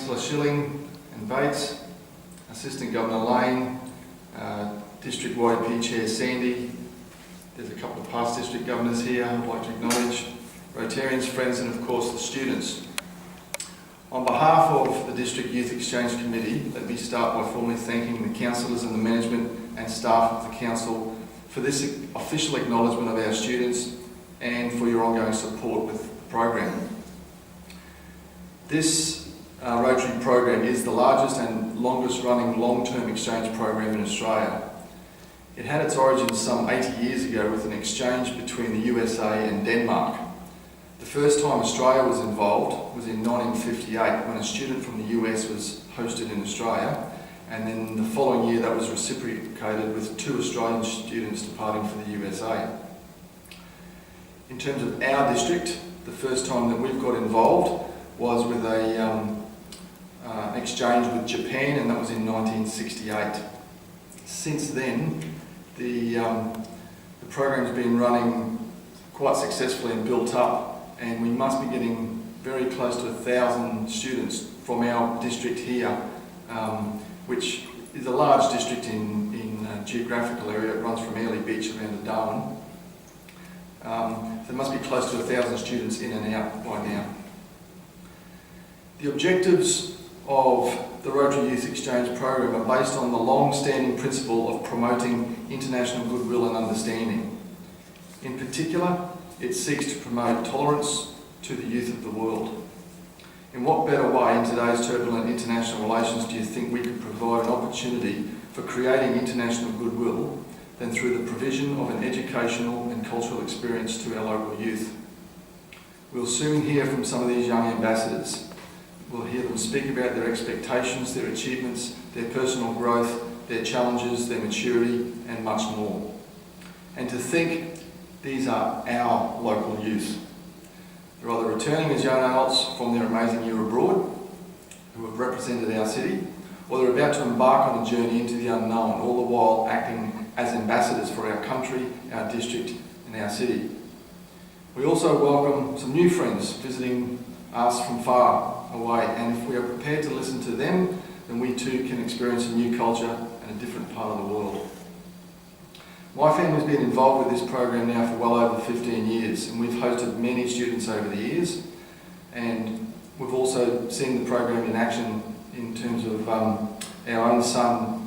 Councillor Schilling and Bates, Assistant Governor Lane, District YP Chair Sandy. There's a couple of past District Governors here I'd like to acknowledge, Rotarians, friends and of course the students. On behalf of the District Youth Exchange Committee, let me start by formally thanking the councillors and the management and staff of the Council for this official acknowledgement of our students and for your ongoing support with the program. This Rotary program is the largest and longest running long-term exchange program in Australia. It had its origins some 80 years ago with an exchange between the USA and Denmark. The first time Australia was involved was in 1958 when a student from the US was hosted in Australia, and then the following year that was reciprocated with 2 Australian students departing for the USA. In terms of our district, the first time that we've got involved was with an exchange with Japan, and that was in 1968. Since then, the program's been running quite successfully and built up, and we must be getting very close to 1,000 students from our district here, which is a large district in geographical area. It runs from Airlie Beach around to Darwin. There must be close to 1,000 students in and out by now. The objectives of the Rotary Youth Exchange program are based on the long-standing principle of promoting international goodwill and understanding. In particular, it seeks to promote tolerance to the youth of the world. In what better way in today's turbulent international relations do you think we could provide an opportunity for creating international goodwill than through the provision of an educational and cultural experience to our local youth? We'll soon hear from some of these young ambassadors. We'll hear them speak about their expectations, their achievements, their personal growth, their challenges, their maturity, and much more. And to think these are our local youth. They're either returning as young adults from their amazing year abroad, who have represented our city, or they're about to embark on a journey into the unknown, all the while acting as ambassadors for our country, our district, and our city. We also welcome some new friends visiting us from far away, and if we are prepared to listen to them, then we too can experience a new culture and a different part of the world. My family's been involved with this program now for well over 15 years, and we've hosted many students over the years, and we've also seen the program in action in terms of our own son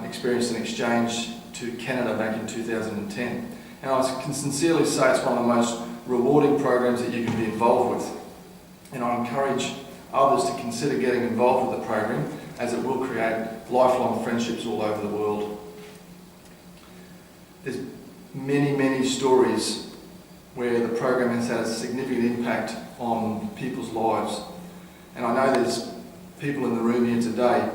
experienced an exchange to Canada back in 2010. And I can sincerely say it's one of the most rewarding programs that you can be involved with. And I encourage others to consider getting involved with the program, as it will create lifelong friendships all over the world. There's many stories where the program has had a significant impact on people's lives. And I know there's people in the room here today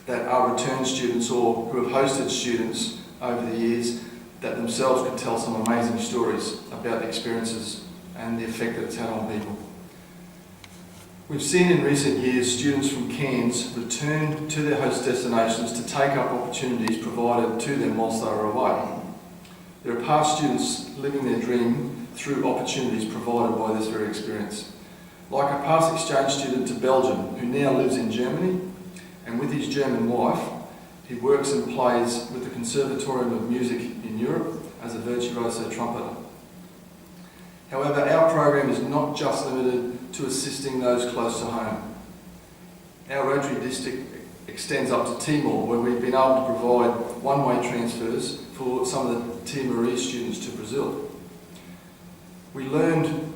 that are returned students or who have hosted students over the years that themselves could tell some amazing stories about the experiences and the effect that it's had on people. We've seen in recent years students from Cairns return to their host destinations to take up opportunities provided to them whilst they were away. There are past students living their dream through opportunities provided by this very experience. Like a past exchange student to Belgium who now lives in Germany, and with his German wife, he works and plays with the Conservatorium of Music in Europe as a virtuoso trumpeter. However, our program is not just limited to assisting those close to home. Our Rotary district extends up to Timor, where we've been able to provide one-way transfers for some of the Timorese students to Brazil. We learned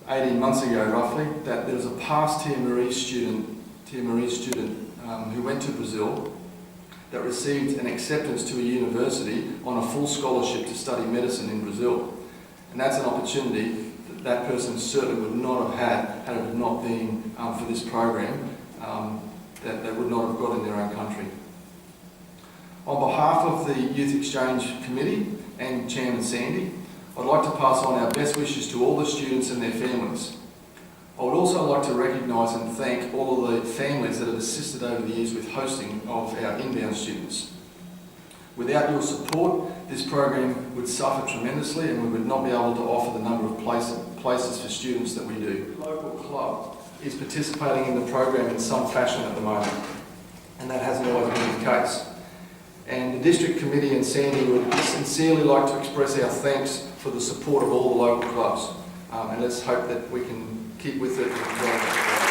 18 months ago, roughly, that there was a past Timorese student who went to Brazil that received an acceptance to a university on a full scholarship to study medicine in Brazil. And that's an opportunity that that person certainly would not have had it not been for this program, that they would not have got in their own country. On behalf of the Youth Exchange Committee and Chairman Sandy, I'd like to pass on our best wishes to all the students and their families. I would also like to recognise and thank all of the families that have assisted over the years with hosting of our inbound students. Without your support, this program would suffer tremendously and we would not be able to offer the number of places for students that we do. The local club is participating in the program in some fashion at the moment, and that hasn't always been the case. And the District Committee and Sandy would sincerely like to express our thanks for the support of all the local clubs. And let's hope that we can keep with it and grow it.